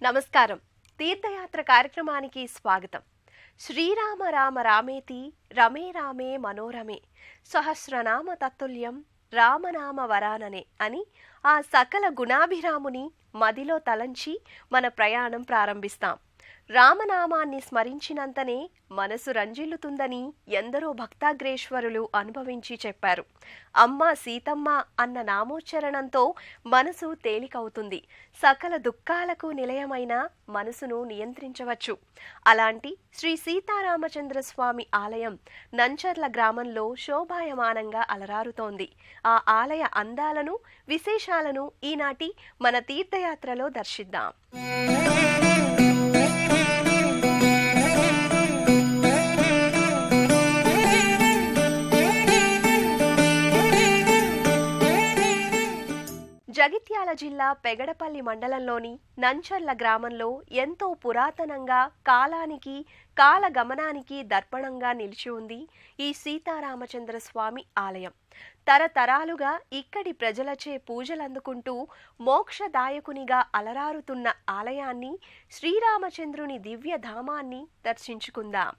నమస్కారం. తీర్థయాత్ర కార్యక్రమానికి స్వాగతం. శ్రీరామ రామ రామేతి రమే రామే మనోరమే సహస్రనామ తత్తుల్యం రామనామ వరాననే అని ఆ సకల గుణాభిరాముని మదిలో తలంచి మన ప్రయాణం ప్రారంభిస్తాం. రామనామాన్ని స్మరించినంతనే మనసు రంజిల్లుతుందని ఎందరో భక్తాగ్రేశ్వరులు అనుభవించి చెప్పారు. అమ్మ సీతమ్మ అన్న నామోచ్చరణంతో మనసు తేలికవుతుంది. సకల దుఃఖాలకు నిలయమైన మనసును నియంత్రించవచ్చు. అలాంటి శ్రీ సీతారామచంద్ర స్వామి ఆలయం నంచర్ల గ్రామంలో శోభాయమానంగా అలరారుతోంది. ఆ ఆలయ అందాలను, విశేషాలను ఈనాటి మన తీర్థయాత్రలో దర్శిద్దాం. జగిత్యాల జిల్లా పెగడపల్లి మండలంలోని నంచర్ల గ్రామంలో ఎంతో పురాతనంగా కాలానికి కాలగమనానికి దర్పణంగా నిలిచి ఉంది ఈ సీతారామచంద్ర స్వామి ఆలయం. తరతరాలుగా ఇక్కడి ప్రజలచే పూజలందుకుంటూ మోక్షదాయకునిగా అలరారుతున్న ఆలయాన్ని, శ్రీరామచంద్రుని దివ్యధామాన్ని దర్శించుకుందాం.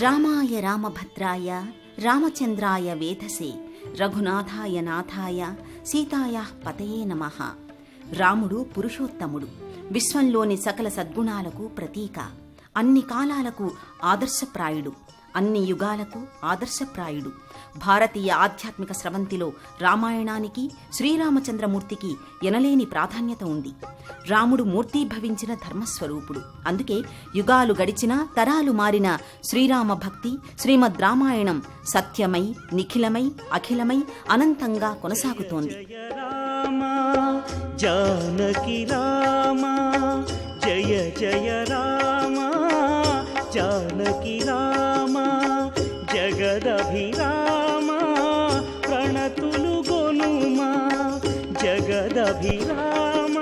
రామాయ రామభద్రాయ రామచంద్రాయ వేధసే రఘునాథాయ నాథాయ సీతాయాః పతయే నమః. రాముడు పురుషోత్తముడు, విశ్వంలోని సకల సద్గుణాలకు ప్రతీక, అన్ని కాలాలకు ఆదర్శప్రాయుడు, అన్ని యుగాలకు ఆదర్శప్రాయుడు. భారతీయ ఆధ్యాత్మిక స్రవంతిలో రామాయణానికి, శ్రీరామచంద్రమూర్తికి ఎనలేని ప్రాధాన్యత ఉంది. రాముడు మూర్తీభవించిన ధర్మస్వరూపుడు. అందుకే యుగాలు గడిచినా, తరాలు మారిన శ్రీరామ భక్తి, శ్రీమద్ రామాయణం సత్యమై, నిఖిలమై, అఖిలమై అనంతంగా కొనసాగుతోంది. జానకి రామ జయ జయ రామ, జానకి రామ జగదభిరామ, ప్రణతులు గొనుమా జగదభిరామ,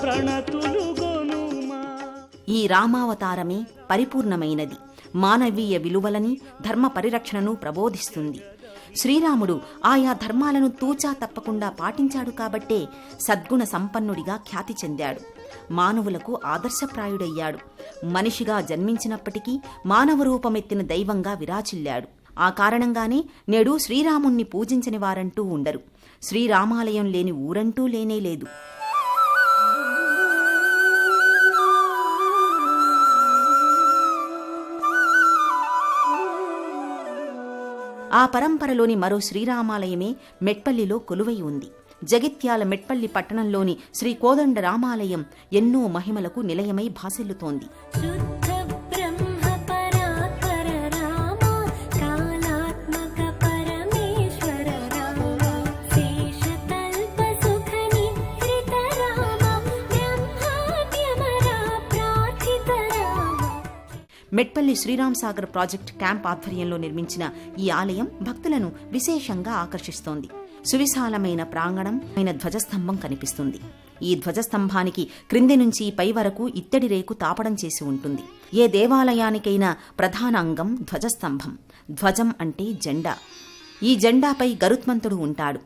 ప్రణతులు గొనుమా. ఈ రామావతారమే పరిపూర్ణమైనది. మానవీయ విలువలని, ధర్మ పరిరక్షణను ప్రబోధిస్తుంది. శ్రీరాముడు ఆయా ధర్మాలను తూచా తప్పకుండా పాటించాడు కాబట్టే సద్గుణ సంపన్నుడిగా ఖ్యాతి చెందాడు. మానవులకు ఆదర్శప్రాయుడయ్యాడు. మనిషిగా జన్మించినప్పటికీ మానవ రూపమెత్తిన దైవంగా విరాచిల్లాడు. ఆ కారణంగానే నేడు శ్రీరాముణ్ణి పూజించని వారంటూ ఉండరు. శ్రీరామాలయం లేని ఊరంటూ లేనేలేదు. ఆ పరంపరలోని మరో శ్రీరామాలయమే మెట్పల్లిలో కొలువై ఉంది. జగిత్యాల మెట్పల్లి పట్టణంలోని శ్రీ కోదండ రామాలయం ఎన్నో మహిమలకు నిలయమై భాసిల్లుతోంది. మెట్పల్లి శ్రీరామ్ సాగర్ ప్రాజెక్ట్ క్యాంప్ ఆధ్వర్యంలో నిర్మించిన ఈ ఆలయం భక్తులను విశేషంగా ఆకర్షిస్తోంది. సువిశాలమైన ప్రాంగణం, ధ్వజస్తంభం కనిపిస్తుంది. ఈ ధ్వజస్తంభానికి క్రింది నుంచి పై వరకు ఇత్తడి రేకు తాపడం చేసి ఉంటుంది. ఏ దేవాలయానికైనా ప్రధాన అంగం ధ్వజస్తంభం. ధ్వజం అంటే జెండా. ఈ జెండాపై గరుత్మంతుడు ఉంటాడు.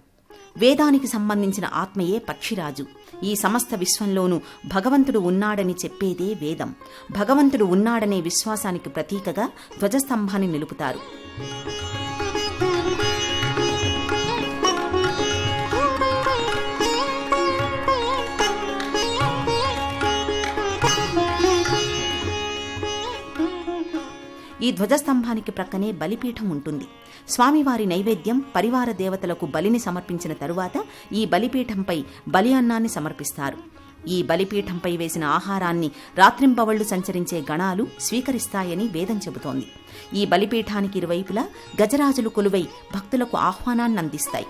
వేదానికి సంబంధించిన ఆత్మయే పక్షిరాజు. ఈ సమస్త విశ్వంలోనూ భగవంతుడు ఉన్నాడని చెప్పేదే వేదం. భగవంతుడు ఉన్నాడనే విశ్వాసానికి ప్రతీకగా ధ్వజస్తంభాన్ని నిలుపుతారు. ఈ ధ్వజస్తంభానికి ప్రక్కనే బలిపీఠం ఉంటుంది. స్వామివారి నైవేద్యం పరివార దేవతలకు బలిని సమర్పించిన తరువాత ఈ బలిపీఠంపై బలి అన్నాన్ని సమర్పిస్తారు. ఈ బలిపీఠంపై వేసిన ఆహారాన్ని రాత్రింబవళ్లు సంచరించే గణాలు స్వీకరిస్తాయని వేదం చెబుతోంది. ఈ బలిపీఠానికి ఇరువైపులా గజరాజులు కొలువై భక్తులకు ఆహ్వానాన్ని అందిస్తాయి.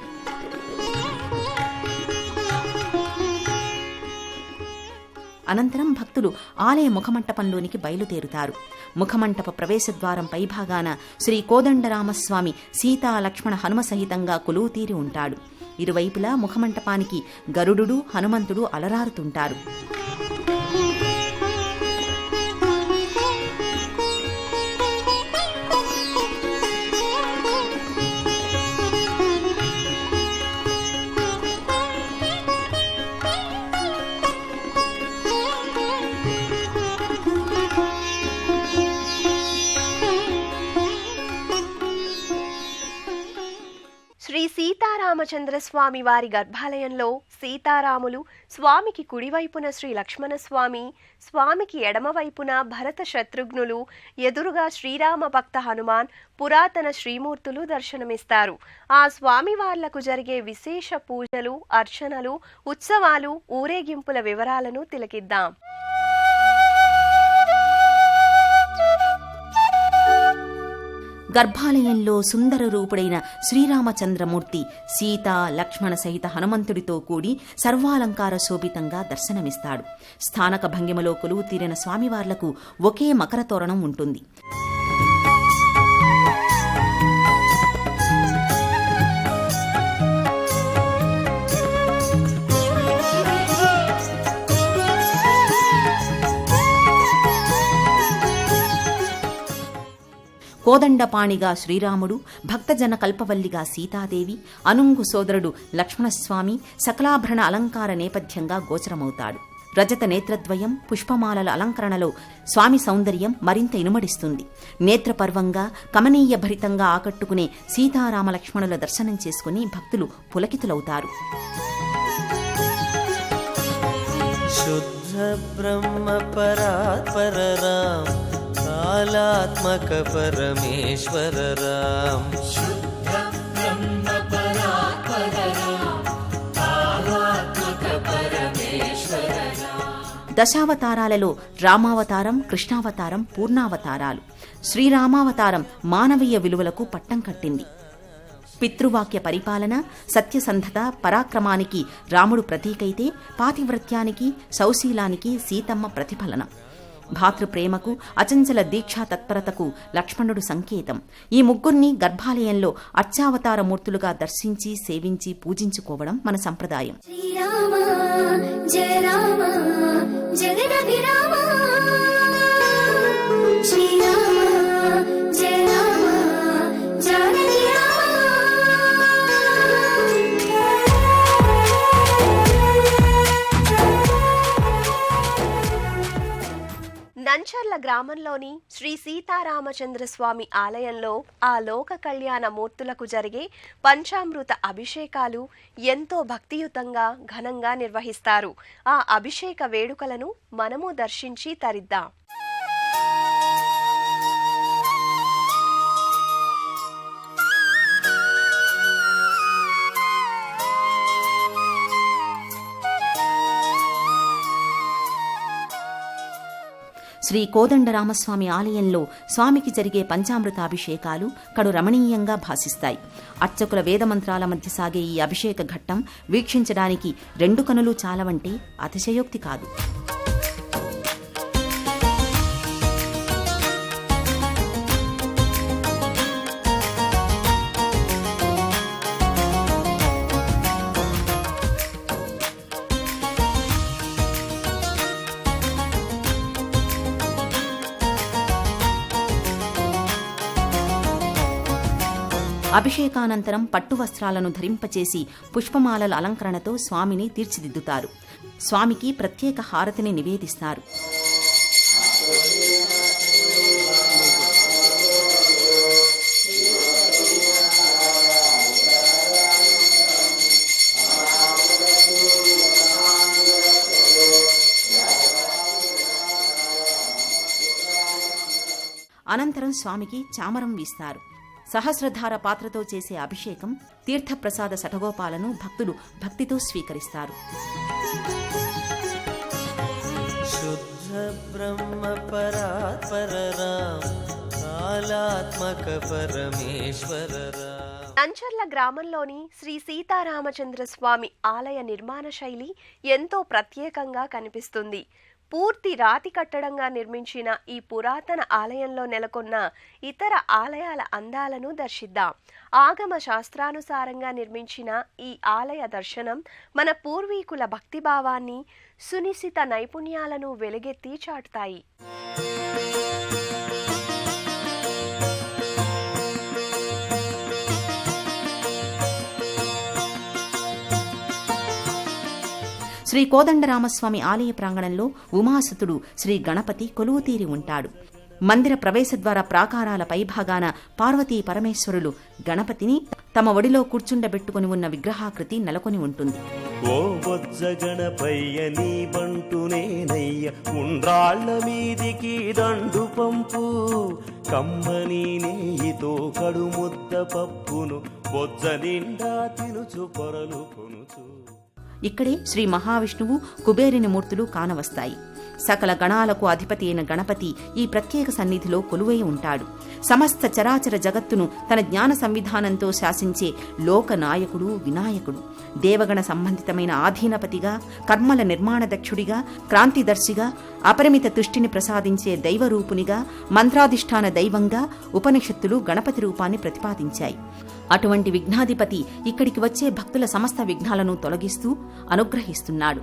అనంతరం భక్తులు ఆలయ ముఖమంటపంలోనికి బయలుదేరుతారు. ముఖమంటప ప్రవేశద్వారం పైభాగాన శ్రీ కోదండరామస్వామి సీతా లక్ష్మణ హనుమ సహితంగా కొలువుతీరి ఉంటాడు. ఇరువైపులా ముఖమంటపానికి గరుడు, హనుమంతుడు అలరారుతుంటారు. శ్రీ సీతారామచంద్ర స్వామి వారి గర్భాలయంలో సీతారాములు, స్వామికి కుడివైపున శ్రీ లక్ష్మణస్వామి, స్వామికి ఎడమవైపున భరత శత్రుఘ్నులు, ఎదురుగా శ్రీరామ భక్త హనుమాన్, పురాతన శ్రీమూర్తులు దర్శనమిస్తారు. ఆ స్వామివార్లకు జరిగే విశేష పూజలు, అర్చనలు, ఉత్సవాలు, ఊరేగింపుల వివరాలను తిలకిద్దాం. గర్భాలయంలో సుందర రూపుడైన శ్రీరామచంద్రమూర్తి సీత, లక్ష్మణ సహిత హనుమంతుడితో కూడి సర్వాలంకార శోభితంగా దర్శనమిస్తాడు. స్థానక భంగిమలో కొలువు తీరిన స్వామివార్లకు ఒకే మకర తోరణం ఉంటుంది. కోదండపాణిగా శ్రీరాముడు, భక్తజన కల్పవల్లిగా సీతాదేవి, అనుంగు సోదరుడు లక్ష్మణస్వామి సకలాభరణ అలంకార నేపథ్యంగా గోచరమవుతాడు. రజత నేత్రద్వయం, పుష్పమాలల అలంకరణలో స్వామి సౌందర్యం మరింత ఇనుమడిస్తుంది. నేత్రపర్వంగా, కమనీయ భరితంగా ఆకట్టుకునే సీతారామ లక్ష్మణుల దర్శనం చేసుకుని భక్తులు పులకితులవుతారు. శుద్ధ బ్రహ్మ పరాత్పర రామ, కాలాత్మక పరమేశ్వర రామ. శుద్ధ బ్రహ్మ పరాత్పర రామ, కాలాత్మక పరమేశ్వర రామ. దశావతారాలలో రామావతారం, కృష్ణావతారం పూర్ణావతారాలు. శ్రీరామావతారం మానవీయ విలువలకు పట్టం కట్టింది. పితృవాక్య పరిపాలన, సత్యసంధత, పరాక్రమానికి రాముడు ప్రతీకైతే పాతివ్రత్యానికి, సౌశీలానికి సీతమ్మ ప్రతిఫలనం. భాతృప్రేమకు, అచంచల దీక్షా తత్పరతకు లక్ష్మణుడు సంకేతం. ఈ ముగ్గురిని గర్భాలయంలో అర్చావతార మూర్తులుగా దర్శించి, సేవించి, పూజించుకోవడం మన సంప్రదాయం. శ్రీరామ జయ రామ జగదభిరామ, శ్రీరామ జయ రామ జానకి నంచర్ల గ్రామంలోని శ్రీ సీతారామచంద్ర స్వామి ఆలయంలో ఆ లోక కళ్యాణ మూర్తులకు జరిగే పంచామృత అభిషేకాలు ఎంతో భక్తియుతంగా ఘనంగా నిర్వహిస్తారు. ఆ అభిషేక వేడుకలను మనము దర్శించి తరిద్దాం. శ్రీ కోదండరామస్వామి ఆలయంలో స్వామికి జరిగే పంచామృతాభిషేకాలు కడు రమణీయంగా భాసిస్తాయి. అర్చకుల వేదమంత్రాల మధ్య సాగే ఈ అభిషేక ఘట్టం వీక్షించడానికి 2 కనులు చాలవంటే అతిశయోక్తి కాదు. అభిషేకానంతరం పట్టు వస్త్రాలను ధరింపచేసి పుష్పమాలల అలంకరణతో స్వామిని తీర్చిదిద్దుతారు. స్వామికి ప్రత్యేక హారతిని నివేదిస్తారు. అనంతరం స్వామికి చామరం వీస్తారు. సహస్రధార పాత్రతో చేసే అభిషేకం, తీర్థప్రసాద శఠగోపాలను భక్తులు భక్తితో స్వీకరిస్తారు. శుద్ధ బ్రహ్మ పరాత్పర రామ, కాలాత్మక పరమేశ్వర రామ. నంచర్ల గ్రామంలోని శ్రీ సీతారామచంద్ర స్వామి ఆలయ నిర్మాణ శైలి ఎంతో ప్రత్యేకంగా కనిపిస్తుంది. పూర్తి రాతి కట్టడంగా నిర్మించిన ఈ పురాతన ఆలయంలో నెలకొన్న ఇతర ఆలయాల అందాలను దర్శిద్దాం. ఆగమ శాస్త్రానుసారంగా నిర్మించిన ఈ ఆలయ దర్శనం మన పూర్వీకుల భక్తిభావాన్ని, సునిశిత నైపుణ్యాలను వెలుగెత్తి చాటుతాయి. శ్రీ కోదండరామస్వామి ఆలయ ప్రాంగణంలో ఉమాసుతుడు శ్రీ గణపతి కొలువుతీరి ఉంటాడు. మందిర ప్రవేశద్వార ప్రాకారాల పైభాగాన పార్వతీ పరమేశ్వరులు గణపతిని తమ ఒడిలో కూర్చుండబెట్టుకుని ఉన్న విగ్రహాకృతి నెలకొని ఉంటుంది. ఓ బొజ్జ గణపయ్య నీ బంటునేనయ్య, ఉండ్రాళ్ల మీదికి దండు పంపు, కమ్మని నెయ్యితో కడుముద్ద పప్పును బొజ్జ నిండా తినుచు పొరలు కొనుచు. ఇక్కడే శ్రీ మహావిష్ణువు, కుబేరుని మూర్తులు కానవస్తాయి. సకల గణాలకు అధిపతి అయిన గణపతి ఈ ప్రత్యేక సన్నిధిలో కొలువై ఉంటాడు. సమస్త చరాచర జగత్తును తన జ్ఞాన సంవిధానంతో శాసించే లోకనాయకుడు వినాయకుడు. దేవగణ సంబంధితమైన ఆధీనపతిగా, కర్మల నిర్మాణదక్షుడిగా, క్రాంతిదర్శిగా, అపరిమిత తుష్టిని ప్రసాదించే దైవరూపునిగా, మంత్రాధిష్టాన దైవంగా ఉపనిషత్తులు గణపతి రూపాన్ని ప్రతిపాదించాయి. అటువంటి విఘ్నాధిపతి ఇక్కడికి వచ్చే భక్తుల సమస్త విఘ్నాలను తొలగిస్తూ అనుగ్రహిస్తున్నాడు.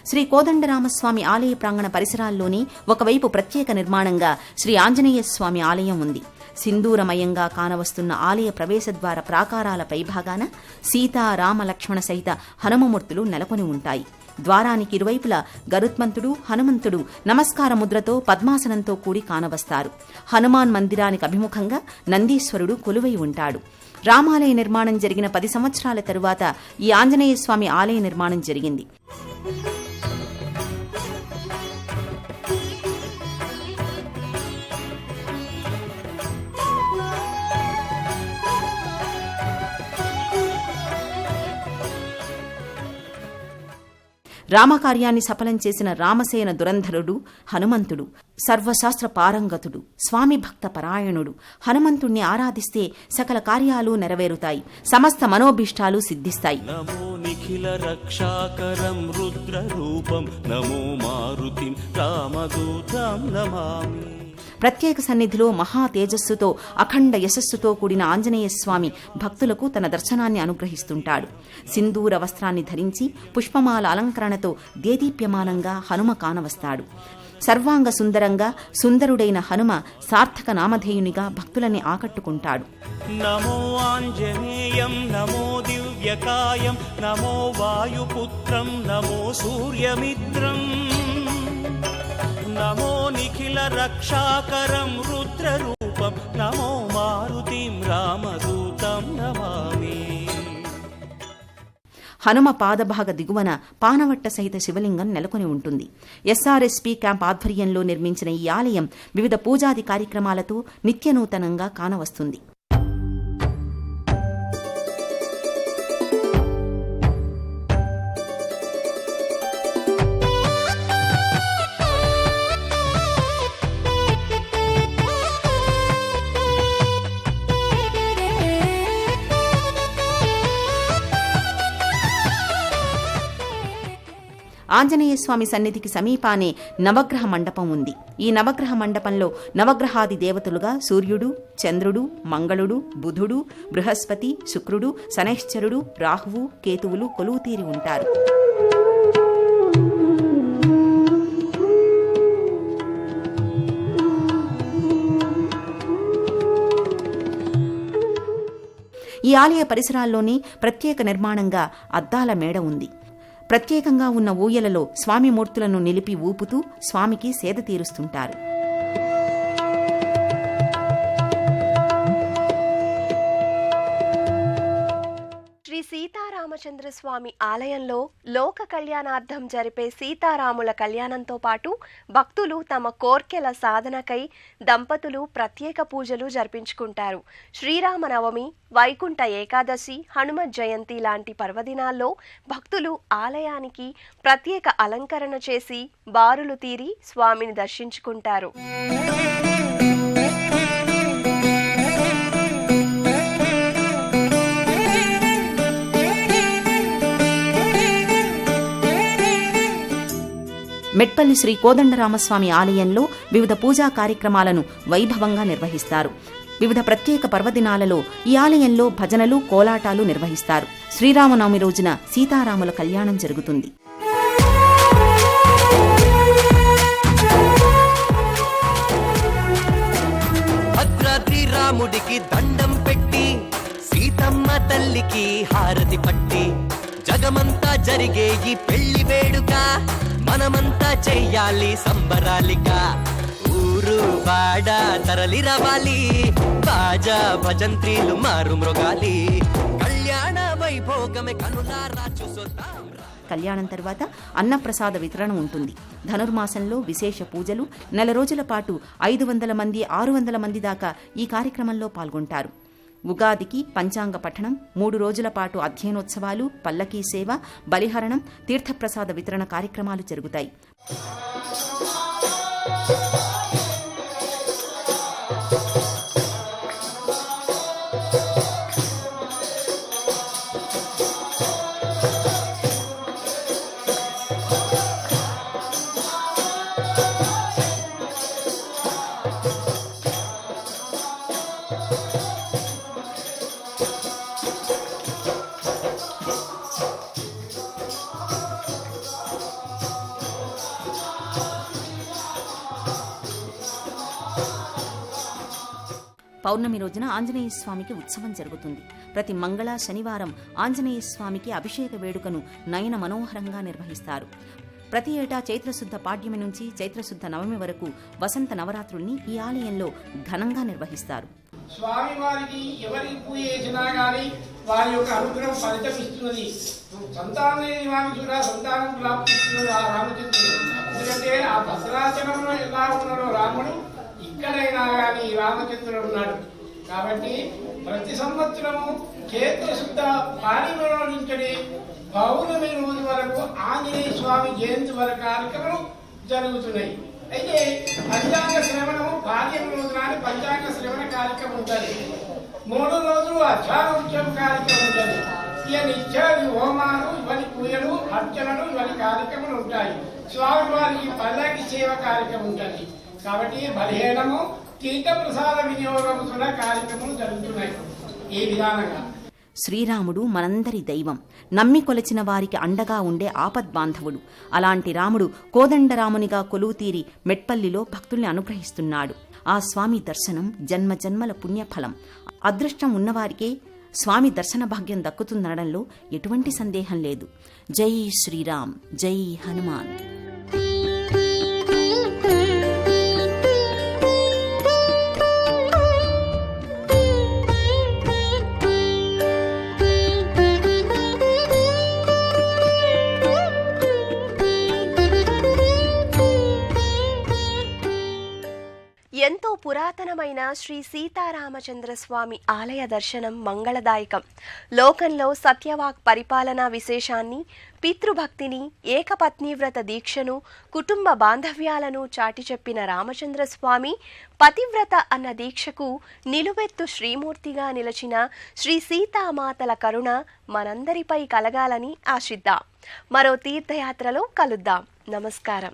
శ్రీ కోదండరామస్వామి ఆలయ ప్రాంగణ పరిసరాల్లోని ఒకవైపు ప్రత్యేక నిర్మాణంగా శ్రీ ఆంజనేయ స్వామి ఆలయం ఉంది. సింధూరమయంగా కానవస్తున్న ఆలయ ప్రవేశద్వార ప్రాకారాల పైభాగాన సీతా, రామ, లక్ష్మణ సహిత హనుమమూర్తులు నెలకొని ఉంటాయి. ద్వారానికి ఇరువైపులా గరుత్మంతుడు, హనుమంతుడు నమస్కార ముద్రతో పద్మాసనంతో కూడి కానవస్తారు. హనుమాన్ మందిరానికి అభిముఖంగా నందీశ్వరుడు కొలువై ఉంటాడు. రామాలయ నిర్మాణం జరిగిన 10 సంవత్సరాల తరువాత ఈ ఆంజనేయ స్వామి ఆలయ నిర్మాణం జరిగింది. రామకార్యాన్ని సఫలం చేసిన రామసేన దురంధరుడు హనుమంతుడు. సర్వశాస్త్ర పారంగతుడు, స్వామి భక్త పరాయణుడు. హనుమంతుణ్ణి ఆరాధిస్తే సకల కార్యాలు నెరవేరుతాయి, సమస్త మనోభీష్టాలు సిద్ధిస్తాయి. నమో నిఖిల రక్షాకరం రుద్ర రూపం, నమో మారుతిం రామదూతం నమామి. ప్రత్యేక సన్నిధిలో మహా తేజస్సుతో, అఖండ యశస్సుతో కూడిన ఆంజనేయ స్వామి భక్తులకు తన దర్శనాన్ని అనుగ్రహిస్తుంటాడు. సింధూర వస్త్రాన్ని ధరించి పుష్పమాల అలంకరణతో దేదీప్యమానంగా హనుమ కానవస్తాడు. సర్వాంగ సుందరంగా సుందరుడైన హనుమ సార్థక నామధేయునిగా భక్తులని ఆకట్టుకుంటాడు. నమో ఆంజనేయం నమో దివ్యకాయం, నమో వాయుపుత్రం నమో సూర్యమిత్రం, నమో నిఖిల రక్షాకరం రుద్రరూపం, నమో మారుతిం రామదూతం నమామి. హనుమ పాదభాగ దిగువన పానవట్ట సహిత శివలింగం నెలకొని ఉంటుంది. ఎస్ఆర్ఎస్పీ క్యాంప్ ఆధ్వర్యంలో నిర్మించిన ఈ ఆలయం వివిధ పూజాది కార్యక్రమాలతో నిత్యనూతనంగా కానవస్తుంది. ఆంజనేయ స్వామి సన్నిధికి సమీపానే నవగ్రహ మండపం ఉంది. ఈ నవగ్రహ మండపంలో నవగ్రహాది దేవతలుగా సూర్యుడు, చంద్రుడు, మంగళుడు, బుధుడు, బృహస్పతి, శుక్రుడు, శనైశ్చరుడు, రాహువు, కేతువులు కొలువుతీరి ఉంటారు. ఈ ఆలయ పరిసరాల్లోనే ప్రత్యేక నిర్మాణంగా అద్దాల మేడ ఉంది. ప్రత్యేకంగా ఉన్న ఊయలలో స్వామి మూర్తులను నిలిపి ఊపుతూ స్వామికి సేద తీరుస్తుంటారు. శ్రీ సీతారామ సీతారామచంద్రస్వామి ఆలయంలో లోక కళ్యాణార్థం జరిపే సీతారాముల కళ్యాణంతో పాటు భక్తులు తమ కోర్కెల సాధనకై దంపతులు ప్రత్యేక పూజలు జరిపించుకుంటారు. శ్రీరామనవమి, వైకుంఠ ఏకాదశి, హనుమత్ జయంతి లాంటి పర్వదినాల్లో భక్తులు ఆలయానికి ప్రత్యేక అలంకరణ చేసి బారులు తీరి స్వామిని దర్శించుకుంటారు. మెట్పల్లి శ్రీ కోదండరామస్వామి ఆలయంలో వివిధ పూజా కార్యక్రమాలను వైభవంగా నిర్వహిస్తారు. వివిధ ప్రత్యేక పర్వదినాలలో ఈ ఆలయంలో భజనలు, కోలాటాలు నిర్వహిస్తారు. శ్రీరామనవమి రోజున సీతారాముల కళ్యాణం జరుగుతుంది. భద్రాద్రి రాముడికి దండం పెట్టి, సీతమ్మ తల్లికి హారతి పట్టి, జగమంతా జరిగే ఈ పెళ్లి వేడుక మనమంతా చెయ్యాలి సంబరాలిగా. ఊరు వాడ తరలి రావాలి, బాజా భజంత్రీలు మారు మృగాలి, కళ్యాణ వైభోగమే కనులారా చూసొద్దాం. కళ్యాణం తర్వాత అన్నప్రసాద వితరణ ఉంటుంది. ధనుర్మాసంలో విశేష పూజలు, నెల రోజుల పాటు 500 మంది 600 మంది దాకా ఈ కార్యక్రమంలో పాల్గొంటారు. ఉగాదికి పంచాంగ పఠనం, 3 రోజుల పాటు అధ్యయనోత్సవాలు, పల్లకీ సేవ, బలిహరణం, తీర్థప్రసాద వితరణ కార్యక్రమాలు జరుగుతాయి. పౌర్ణమి రోజున ఆంజనేయ స్వామికి ఉత్సవం జరుగుతుంది. ప్రతి మంగళ, శనివారం ఆంజనేయ స్వామికి అభిషేక వేడుకను నయన మనోహరంగా నిర్వహిస్తారు. ప్రతి ఏటా చైత్రశుద్ధ పాడ్యమి నుంచి చైత్రశుద్ధ నవమి వరకు వసంత నవరాత్రుల్ని ఈ ఆలయంలో ఘనంగా నిర్వహిస్తారు. స్వామివారికి ఎవరికి పూజ చేసినా గానీ వారి యొక్క అనుగ్రహం ఫలితమిస్తున్నది. సంతానం లేని వారికి కూడా సంతానం ప్రాప్తిస్తున్నది ఆ రామచంద్రుడు. ఎందుకంటే ఆ భద్రాచలంలో ఎలా ఉన్నాడో రాముడు, ఇక్కడైనా గానీ రామచంద్రుడు ఉన్నాడు. కాబట్టి ప్రతి సంవత్సరము చైత్రశుద్ధ పాడ్యమిలో నుంచి పౌర్ణమి రోజు వరకు ఆంజనేయ స్వామి జయంతి వరకు కార్యక్రమం జరుగుతున్నాయి. అయితే పంచాంగ శ్రవణము పాడ్యమి రోజున పంచాంగ శ్రవణ కార్యక్రమం ఉంటుంది. 3 రోజులు అధ్యారోత్సవం కార్యక్రమం ఉంటుంది. ఇక నిత్యాది హోమాలు, ఇవన్నీ పూజలు, అర్చనలు, ఇవన్నీ కార్యక్రమాలు ఉంటాయి. స్వామివారికి పల్లకి సేవ కార్యక్రమం ఉంటుంది. కాబట్టి బలిహేనము, తీర్థప్రసాద వినియోగం కూడా కార్యక్రమాలు జరుగుతున్నాయి. ఈ విధానంగా శ్రీరాముడు మనందరి దైవం, నమ్మి కొలచిన వారికి అండగా ఉండే ఆపద్బాంధవుడు. అలాంటి రాముడు కోదండరామునిగా కొలువుతీరి మెట్పల్లిలో భక్తుల్ని అనుగ్రహిస్తున్నాడు. ఆ స్వామి దర్శనం జన్మజన్మల పుణ్యఫలం. అదృష్టం ఉన్నవారికే స్వామి దర్శన భాగ్యం దక్కుతుందనడంలో ఎటువంటి సందేహం లేదు. జై శ్రీరామ్, జై హనుమాన్. ఎంతో పురాతనమైన శ్రీ సీతారామచంద్రస్వామి ఆలయ దర్శనం మంగళదాయకం. లోకంలో సత్యవాక్ పరిపాలనా విశేషాన్ని, పితృభక్తిని, ఏకపత్నీవ్రత దీక్షను, కుటుంబ బాంధవ్యాలను చాటి చెప్పిన రామచంద్రస్వామి పతివ్రత అన్న దీక్షకు నిలువెత్తు శ్రీమూర్తిగా నిలచిన శ్రీ సీతామాతల కరుణ మనందరిపై కలగాలని ఆశిద్దాం. మరో తీర్థయాత్రలో కలుద్దాం. నమస్కారం.